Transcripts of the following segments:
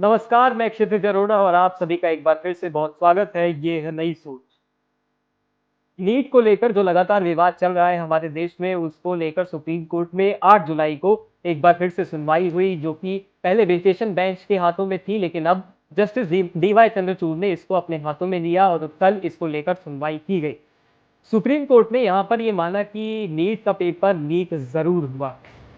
नमस्कार, मैं क्षितिज अरोड़ा और आप सभी का एक बार फिर से बहुत स्वागत है। ये है नई सोच। नीट को लेकर जो लगातार विवाद चल रहा है हमारे देश में, उसको लेकर सुप्रीम कोर्ट में 8 जुलाई को एक बार फिर से सुनवाई हुई, जो कि पहले वेकेशन बेंच के हाथों में थी, लेकिन अब जस्टिस डीवाई चंद्रचूड़ ने इसको अपने हाथों में लिया और कल इसको लेकर सुनवाई की गई। सुप्रीम कोर्ट ने यहाँ पर ये माना कि नीट का पेपर लीक जरूर हुआ,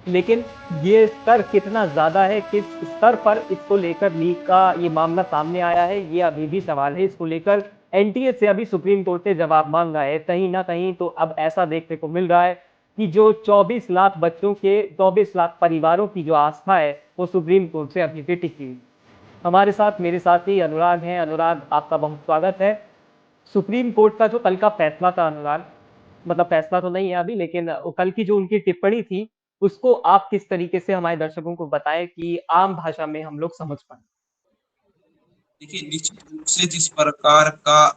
लेकिन ये स्तर कितना ज्यादा है, किस स्तर पर इसको लेकर लीक का ये मामला सामने आया है, ये अभी भी सवाल है। इसको लेकर एनटीए से अभी सुप्रीम कोर्ट ने जवाब मांगा है। कहीं ना कहीं तो अब ऐसा देखने को मिल रहा है कि जो 24 लाख बच्चों के 24 लाख परिवारों की जो आस्था है, वो सुप्रीम कोर्ट से अभी भी टिकी हुई। हमारे साथ मेरे साथी अनुराग हैं। अनुराग, आपका बहुत स्वागत है। सुप्रीम कोर्ट का जो कल का फैसला था अनुराग, मतलब फैसला तो नहीं है अभी, लेकिन कल की जो उनकी टिप्पणी थी, उसको आप किस तरीके से हमारे दर्शकों को बताएं कि आम भाषा में हम लोग समझ पाए। देखिए, निश्चित रूप से जिस प्रकार का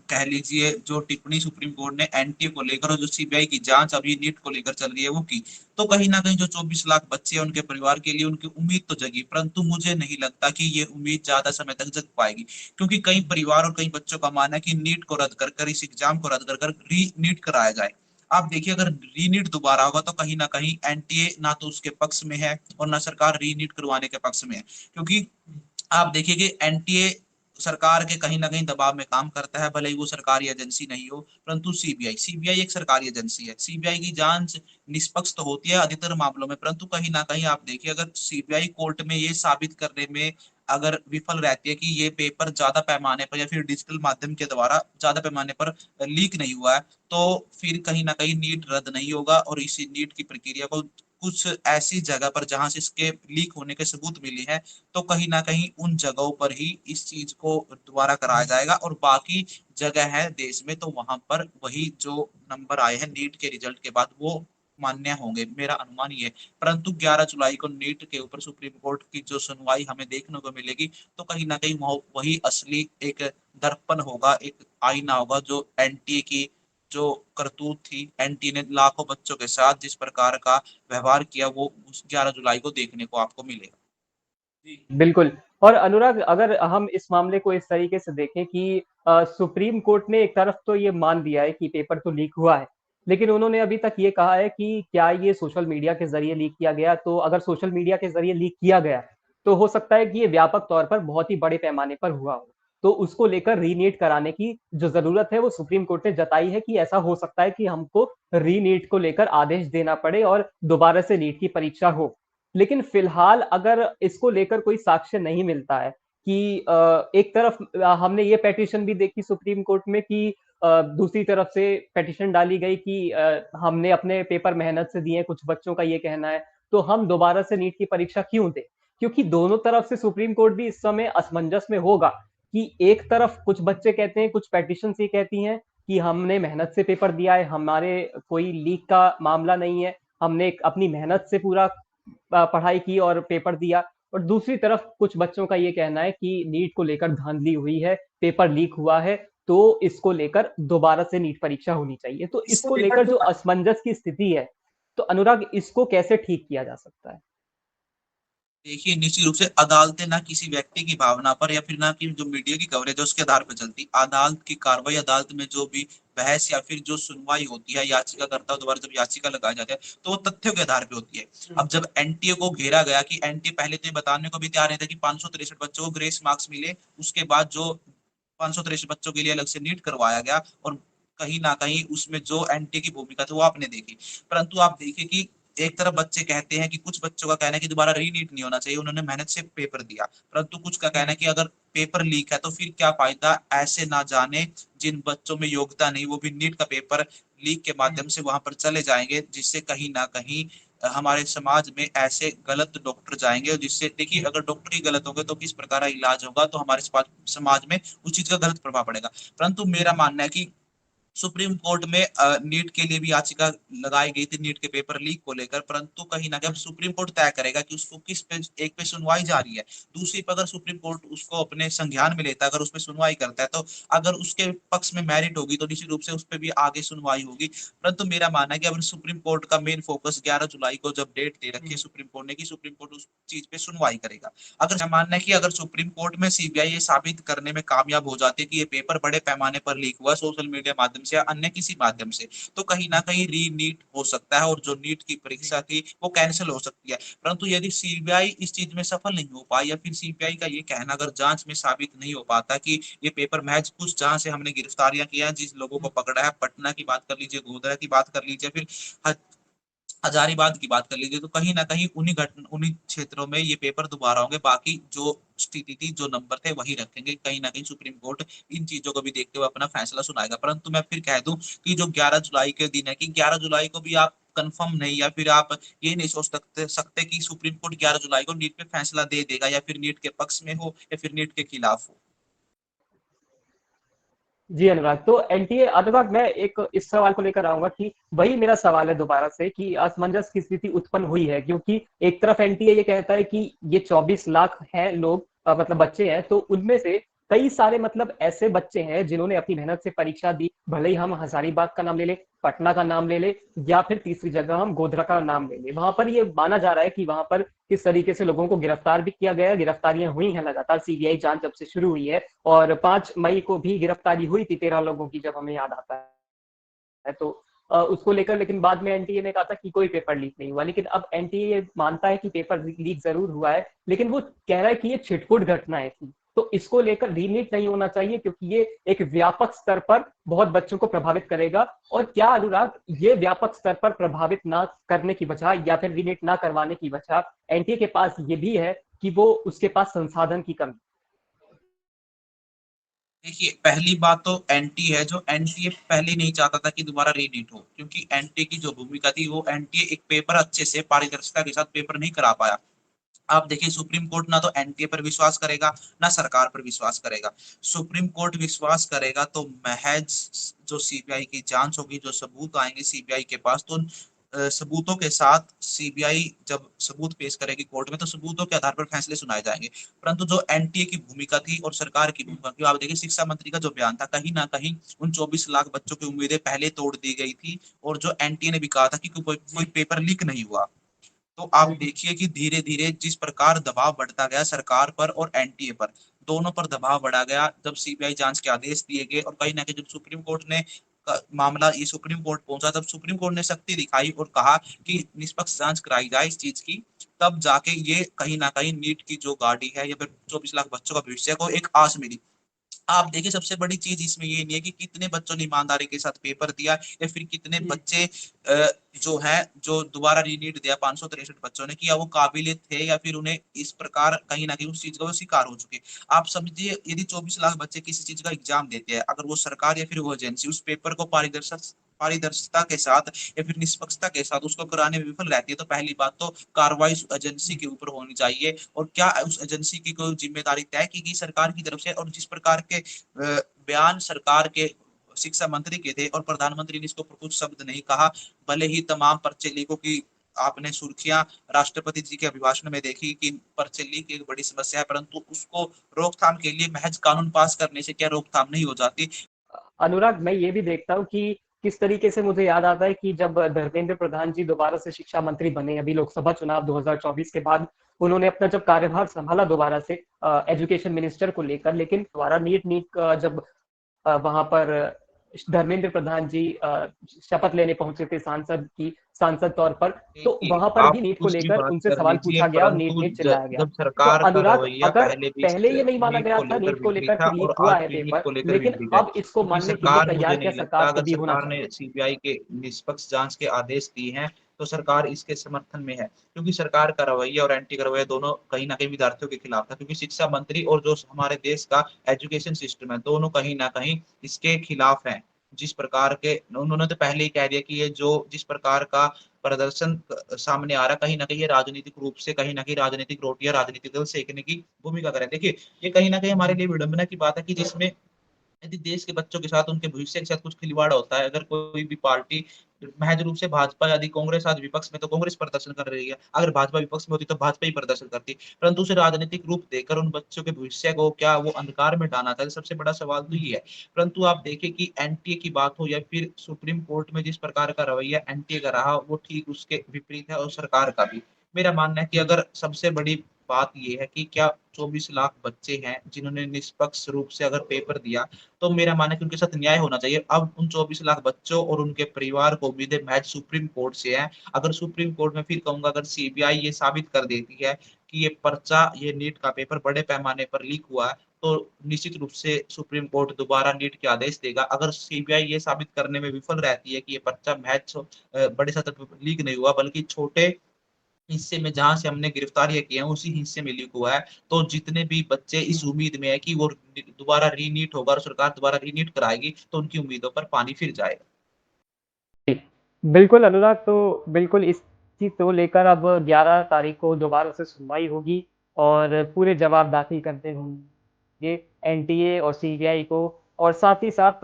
कह लीजिए जो टिप्पणी सुप्रीम कोर्ट ने एनटीए को लेकर और जो सीबीआई की जांच अभी नीट को लेकर चल रही है वो की, तो कहीं ना कहीं जो 24 लाख बच्चे हैं उनके परिवार के लिए उनकी उम्मीद तो जगी, परंतु मुझे नहीं लगता कि ये उम्मीद ज्यादा समय तक जग पाएगी। क्योंकि कई परिवार और कई बच्चों का मानना है कि नीट को रद्द कर कर इस एग्जाम को रद्द कर कर री नीट कराया जाए। आप देखिए, अगर रीनीट दोबारा होगा तो कहीं ना कहीं एनटीए ना तो उसके पक्ष में है और ना सरकार रीनीट करवाने के पक्ष में है। क्योंकि आप देखिए कि एनटीए सरकार के कहीं ना कहीं दबाव में काम करता है, भले ही वो सरकारी एजेंसी नहीं हो, परंतु सीबीआई सीबीआई एक सरकारी एजेंसी है। सीबीआई की जांच निष्पक्ष तो होती है अधिकतर मामलों में, परंतु कहीं ना कहीं आप देखिए, अगर सीबीआई कोर्ट में ये साबित करने में अगर विफल रहती है कि ये पेपर ज्यादा पैमाने पर या फिर डिजिटल माध्यम के द्वारा ज्यादा पैमाने पर लीक नहीं हुआ है, तो फिर कहीं ना कहीं नीट रद्द नहीं होगा और इसी नीट की प्रक्रिया को कुछ ऐसी जगह पर जहां से इसके लीक होने के सबूत मिले हैं, तो कहीं ना कहीं उन जगहों पर ही इस चीज को दोबारा कराया जाएगा और बाकी जगह है देश में तो वहां पर वही जो नंबर आए हैं नीट के रिजल्ट के बाद वो मान्य होंगे, मेरा अनुमान ये है। परंतु 11 जुलाई को नीट के ऊपर सुप्रीम कोर्ट की जो सुनवाई हमें देखने को मिलेगी, तो कहीं ना कहीं वही असली एक दर्पण होगा, एक आईना होगा जो एनटीए की जो करतूत थी, एनटी ने लाखों बच्चों के साथ जिस प्रकार का व्यवहार किया, वो उस 11 जुलाई को देखने को आपको मिलेगा। जी। बिल्कुल। और अनुराग, अगर हम इस मामले को इस तरीके से देखें कि सुप्रीम कोर्ट ने एक तरफ तो ये मान दिया है कि पेपर तो लीक हुआ है, लेकिन उन्होंने अभी तक ये कहा है कि क्या ये सोशल मीडिया के जरिए लीक किया गया। तो अगर सोशल मीडिया के जरिए लीक किया गया, तो हो सकता है कि ये व्यापक तौर पर बहुत ही बड़े पैमाने पर हुआ हो। तो उसको लेकर रीनीट कराने की जो जरूरत है, वो सुप्रीम कोर्ट ने जताई है कि ऐसा हो सकता है कि हमको रीनीट को लेकर आदेश देना पड़े और दोबारा से नीट की परीक्षा हो। लेकिन फिलहाल अगर इसको लेकर कोई साक्ष्य नहीं मिलता है कि एक तरफ हमने ये पेटिशन भी देखी सुप्रीम कोर्ट में कि दूसरी तरफ से पेटिशन डाली गई कि हमने अपने पेपर मेहनत से दिए, कुछ बच्चों का ये कहना है, तो हम दोबारा से नीट की परीक्षा क्यों दें। क्योंकि दोनों तरफ से सुप्रीम कोर्ट भी इस समय असमंजस में होगा कि एक तरफ कुछ बच्चे कहते हैं, कुछ पेटिशन ये कहती हैं कि हमने मेहनत से पेपर दिया है, हमारे कोई लीक का मामला नहीं है, हमने अपनी मेहनत से पूरा पढ़ाई की और पेपर दिया। और दूसरी तरफ कुछ बच्चों का ये कहना है कि नीट को लेकर धांधली हुई है, पेपर लीक हुआ है, तो इसको लेकर दोबारा से नीट परीक्षा होनी चाहिए। तो इसको इसको लेकर लेकर जो जो असमंजस की स्थिति है, तो अनुराग, इसको कैसे ठीक किया जा सकता है। देखिए, निश्चित रूप से अदालतें ना किसी व्यक्ति की भावना पर या फिर ना कि जो मीडिया की कवरेज है उसके आधार पर चलती। अदालत की कार्रवाई, अदालत में जो भी बहस या फिर जो सुनवाई होती है, याचिकाकर्ता द्वारा जब याचिका लगाया जाता है, तो वो तथ्यों के आधार पे होती है। अब जब एनटीए को घेरा गया कि एनटीए पहले तो ये बताने को भी तैयार नहीं था कि 563 बच्चों को ग्रेस मार्क्स मिले, उसके बाद जो 563 बच्चों के लिए अलग से नीट करवाया गया और कहीं ना कहीं उसमें जो एनटीए की भूमिका थी वो आपने देखी। परंतु आप देखिए कि एक तरफ बच्चे कहते हैं कि कुछ बच्चों का कहना है कि दोबारा रीनीट नहीं होना चाहिए, उन्होंने मेहनत से पेपर दिया, परंतु कुछ का कहना है कि अगर पेपर लीक है तो फिर क्या फायदा, ऐसे ना जाने जिन बच्चों में योग्यता नहीं वो भी नीट का पेपर लीक के माध्यम से वहां पर चले जाएंगे, जिससे कहीं ना कहीं हमारे समाज में ऐसे गलत डॉक्टर जाएंगे और जिससे देखिए, अगर डॉक्टर ही गलत होंगे तो किस प्रकार का इलाज होगा, तो हमारे समाज में उस चीज का गलत प्रभाव पड़ेगा। परंतु मेरा मानना है कि सुप्रीम कोर्ट में नीट के लिए भी याचिका लगाई गई थी नीट के पेपर लीक को लेकर, परंतु कहीं ना कहीं अब सुप्रीम कोर्ट तय करेगा कि उसको किस पे, एक पे सुनवाई जारी है, दूसरी पे अगर सुप्रीम कोर्ट उसको अपने संज्ञान में लेता है, अगर उस पर सुनवाई करता है, तो अगर उसके पक्ष में मेरिट होगी तो निश्चित रूप से उस पर भी आगे सुनवाई होगी। परंतु मेरा मानना है कि अगर सुप्रीम कोर्ट का मेन फोकस 11 जुलाई को जब डेट दे रखी है सुप्रीम कोर्ट ने कि सुप्रीम कोर्ट उस चीज पे सुनवाई करेगा, अगर मेरा मानना है कि अगर सुप्रीम कोर्ट में सीबीआई ये साबित करने में कामयाब हो जाती है कि ये पेपर बड़े पैमाने पर लीक हुआ सोशल मीडिया माध्यम से या अन्य किसी माध्यम से, तो कहीं ना कहीं री नीट हो सकता है और जो नीट की परीक्षा थी वो कैंसिल हो सकती है। परंतु यदि सीबीआई इस चीज में सफल नहीं हो पाई, या फिर सीबीआई का ये कहना अगर जांच में साबित नहीं हो पाता कि ये पेपर महज कुछ जहां से हमने गिरफ्तारियां किया है, जिस लोगों को पकड़ा है, पटना की बात कर लीजिए, गोधरा की बात कर लीजिए, फिर हजारीबाग की बात कर लीजिए, तो कहीं ना कहीं उन्हीं क्षेत्रों में ये पेपर दोबारा होंगे, बाकी जो स्थिति थी, जो नंबर थे वही रखेंगे। कहीं ना कहीं सुप्रीम कोर्ट इन चीजों को भी देखते हुए अपना फैसला सुनाएगा। परंतु मैं फिर कह दूं कि जो 11 जुलाई के दिन है, कि 11 जुलाई को भी आप कंफर्म नहीं, या फिर आप ये नहीं सोच सकते कि सुप्रीम कोर्ट 11 जुलाई को नीट पे फैसला दे देगा, या फिर नीट के पक्ष में हो या फिर नीट के खिलाफ हो। जी अनुराग, तो एनटीए अनुराग, मैं एक इस सवाल को लेकर आऊंगा कि वही मेरा सवाल है दोबारा से कि असमंजस की स्थिति उत्पन्न हुई है, क्योंकि एक तरफ एनटीए ये कहता है कि ये 24 लाख हैं लोग, मतलब बच्चे हैं, तो उनमें से कई सारे मतलब ऐसे बच्चे हैं जिन्होंने अपनी मेहनत से परीक्षा दी, भले ही हम हजारीबाग का नाम ले ले, पटना का नाम ले ले, या फिर तीसरी जगह हम गोधरा का नाम ले ले, वहां पर ये माना जा रहा है कि वहां पर किस तरीके से लोगों को गिरफ्तार भी किया गया, गिरफ्तारियां हुई हैं लगातार, सीबीआई जांच जब से शुरू हुई है, और 5 मई को भी गिरफ्तारी हुई थी 13 लोगों की, जब हमें याद आता है। तो उसको लेकर लेकिन बाद में एनटीए ने कहा था कि कोई पेपर लीक नहीं हुआ, लेकिन अब एनटीए मानता है कि पेपर लीक जरूर हुआ है, लेकिन वो कह रहा है कि ये छिटपुट घटनाएं थी, तो इसको लेकर रीनीट नहीं होना चाहिए, क्योंकि ये एक व्यापक स्तर पर बहुत बच्चों को प्रभावित करेगा। और क्या अनुराग, ये व्यापक स्तर पर प्रभावित ना करने की वजह या फिर रीनीट ना करवाने की वजह एनटीए के पास ये भी है कि वो उसके पास संसाधन की कमी। देखिए, पहली बात तो एनटी है, जो एनटीए पहले ही नहीं चाहता था कि दोबारा रीनीट हो, क्योंकि एनटीए की जो भूमिका थी, वो एनटीए एक पेपर अच्छे से पारदर्शिता के साथ पेपर नहीं करा पाया। आप देखिए, सुप्रीम कोर्ट ना तो एनटीए पर विश्वास करेगा, ना सरकार पर विश्वास करेगा। सुप्रीम कोर्ट विश्वास करेगा तो महज जो सीबीआई की जांच होगी, जो सबूत आएंगे सीबीआई के पास, तो सबूतों के साथ सीबीआई जब सबूत पेश करेगी कोर्ट में, तो सबूतों के आधार पर फैसले सुनाए जाएंगे। परंतु जो एनटीए की भूमिका थी और सरकार की भूमिका थी, आप देखिए शिक्षा मंत्री का जो बयान था, कहीं ना कहीं उन 24 लाख बच्चों की उम्मीदें पहले तोड़ दी गई थी, और जो एनटीए ने भी कहा था कि कोई पेपर लीक नहीं हुआ। तो आप देखिए कि धीरे धीरे जिस प्रकार दबाव बढ़ता गया सरकार पर और एनटीए पर, दोनों पर दबाव बढ़ा गया, जब सीबीआई जांच के आदेश दिए गए, और कहीं ना कहीं जब सुप्रीम कोर्ट ने मामला ये सुप्रीम कोर्ट पहुंचा, तब सुप्रीम कोर्ट ने सख्ती दिखाई और कहा कि निष्पक्ष जांच कराई जाए इस चीज की, तब जाके ये कहीं ना कहीं नीट की जो गाड़ी है, या फिर 24 लाख बच्चों का भविष्य को एक आस मिली। आप देखिए, सबसे बड़ी चीज इसमें ये नहीं है कि कितने बच्चों ने ईमानदारी के साथ पेपर दिया, या फिर कितने बच्चे जो है, जो दोबारा रीनीट दिया, 563 बच्चों ने किया, वो काबिल थे, या फिर उन्हें इस प्रकार कहीं ना कहीं उस चीज का वो शिकार हो चुके। आप समझिए, यदि 24 लाख बच्चे किसी चीज का एग्जाम देते हैं, अगर वो सरकार या फिर वो एजेंसी उस पेपर को पारदर्शिता के साथ या फिर निष्पक्षता के साथ उसको कराने में विफल रहती है, तो पहली बात तो कार्रवाई उस एजेंसी के ऊपर होनी चाहिए। और क्या उस एजेंसी की कोई जिम्मेदारी तय की गई सरकार की तरफ से, और जिस प्रकार के बयान सरकार के शिक्षा मंत्री के थे, और प्रधानमंत्री ने इसको कुछ शब्द नहीं कहा, भले ही तमाम पर्चे लीकों की आपने सुर्खियां राष्ट्रपति जी के अभिभाषण में देखी कि पर्चे लीक एक बड़ी समस्या है, परंतु उसको रोकथाम के लिए महज कानून पास करने से क्या रोकथाम नहीं हो जाती। अनुराग, मैं ये भी देखता हूँ कि किस तरीके से मुझे याद आता है कि जब धर्मेंद्र प्रधान जी दोबारा से शिक्षा मंत्री बने, अभी लोकसभा चुनाव 2024 के बाद, उन्होंने अपना जब कार्यभार संभाला दोबारा से एजुकेशन मिनिस्टर को लेकर, लेकिन दोबारा नीट नीट जब वहां पर धर्मेंद्र प्रधान जी शपथ लेने पहुंचे थे सांसद तौर पर, तो देखिए, वहां पर आप भी नीट को कुछ भी लेकर बात उनसे कर सवाल लीजिए, पूछा गया और नीट परंतु नीट चिल्लाया गया। जब तो सरकार का अनुराग, रवैया अगर पहले भी पहले ये नहीं माना नीट गया को था लेकर नीट को विपरीत लेकर था, कि लीक और हुआ आज है भी नीट पेपर, को लेकर लेकिन विपरीत है, अब इसको क्योंकि मानने के लिए सरकार, मुझे तैयार क्या नहीं लगता, सरकार को अगर भी होना सरकार ने चाहिए। सीबीआई के निष्पक्ष जांच के आदेश दिए हैं, तो सरकार इसके समर्थन में है, क्योंकि सरकार का रवैया और एंटी का रवैया दोनों कहीं ना कहीं विद्यार्थियों के खिलाफ था, क्योंकि शिक्षा मंत्री और जो हमारे देश का एजुकेशन सिस्टम है, दोनों कहीं ना कहीं इसके खिलाफ हैं। जिस प्रकार के उन्होंने तो पहले ही कह दिया कि ये जो जिस प्रकार का प्रदर्शन सामने आ रहा है, कहीं ना कहीं ये राजनीतिक रूप से, कहीं ना कहीं राजनीतिक रोटियां राजनीतिक दल सेकने की भूमिका कर रहे हैं। देखिए, ये कहीं ना कहीं हमारे लिए विडंबना की बात है कि जिसमें यदि देश के बच्चों के साथ, उनके भविष्य के साथ कुछ खिलवाड़ होता है, अगर कोई भी पार्टी महज रूप से भाजपा, यदि कांग्रेस आज विपक्ष में, तो कांग्रेस प्रदर्शन कर रही है। अगर भाजपा विपक्ष में होती तो भाजपा ही प्रदर्शन करती। परंतु उसे राजनीतिक रूप देकर उन बच्चों के भविष्य को क्या वो अंधकार में डालना था? सबसे बड़ा सवाल तो ये है। परंतु आप देखिए कि एनटीए की बात हो या फिर सुप्रीम कोर्ट में जिस प्रकार का रवैया एनटीए का रहा, वो ठीक उसके विपरीत है और सरकार का भी। मेरा मानना है कि अगर सबसे बड़ी बात ये है कि क्या 24 लाख बच्चे हैं जिन्होंने निष्पक्ष रूप से अगर पेपर दिया, तो मेरा मानना है कि उनके साथ न्याय होना चाहिए। अब उन 24 लाख बच्चों और उनके परिवार को उम्मीदें महज सुप्रीम कोर्ट से हैं। अगर सुप्रीम कोर्ट, मैं फिर कहूँगा, अगर सीबीआई ये साबित कर देती है कि ये पर्चा, ये नीट का पेपर बड़े पैमाने पर लीक हुआ है, तो निश्चित रूप से सुप्रीम कोर्ट दोबारा नीट के आदेश देगा। अगर सीबीआई ये साबित करने में विफल रहती है कि ये पर्चा महज बड़े सतह पे लीक नहीं हुआ, बल्कि छोटे हिस्से में जहाँ से हमने गिरफ्तारियाँ की हैं, उसी हिस्से में लीक हुआ है। तो जितने भी बच्चे इस उम्मीद में है कि वो दोबारा रीनीट होगा और सरकार दोबारा रीनीट कराएगी, तो उनकी उम्मीदों पर पानी फिर जाएगा। जी, बिल्कुल अनुराग, तो बिल्कुल इस चीज़ को लेकर अब 11 तारीख को दोबारा से सुनवाई होगी और पूरे जवाब दाखिल करने होंगे एनटीए और सीबीआई को। और साथ ही साथ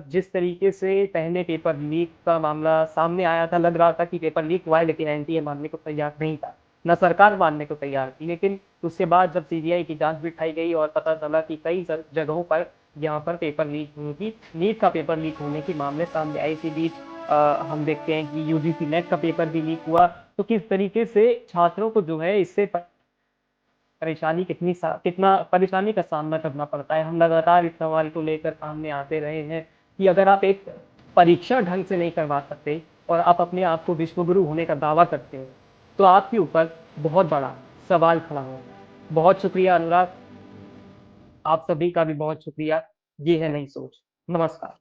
जिस तरीके से पहले पेपर लीक का मामला सामने आया था, लग रहा था कि पेपर लीक हुआ है, लेकिन एनटीए मानने को तैयार नहीं था, ना सरकार मानने को तैयार थी। लेकिन उसके बाद जब सीबीआई की जाँच बिठाई गई और पता चला कि कई जगहों पर यहाँ पर पेपर लीक हुई थी, नीट का पेपर लीक होने के मामले सामने आए। इसी बीच हम देखते हैं कि यूजीसी नेट का पेपर भी लीक हुआ, तो किस तरीके से छात्रों को जो है इससे परेशानी कितना परेशानी का सामना करना पड़ता है। हम लगातार इस सवाल को लेकर सामने आते रहे हैं कि अगर आप एक परीक्षा ढंग से नहीं करवा सकते और आप अपने आप को विश्वगुरु होने का दावा करते हो, तो आपके ऊपर बहुत बड़ा सवाल खड़ा होगा। बहुत शुक्रिया अनुराग, आप सभी का भी बहुत शुक्रिया। ये है नई सोच। नमस्कार।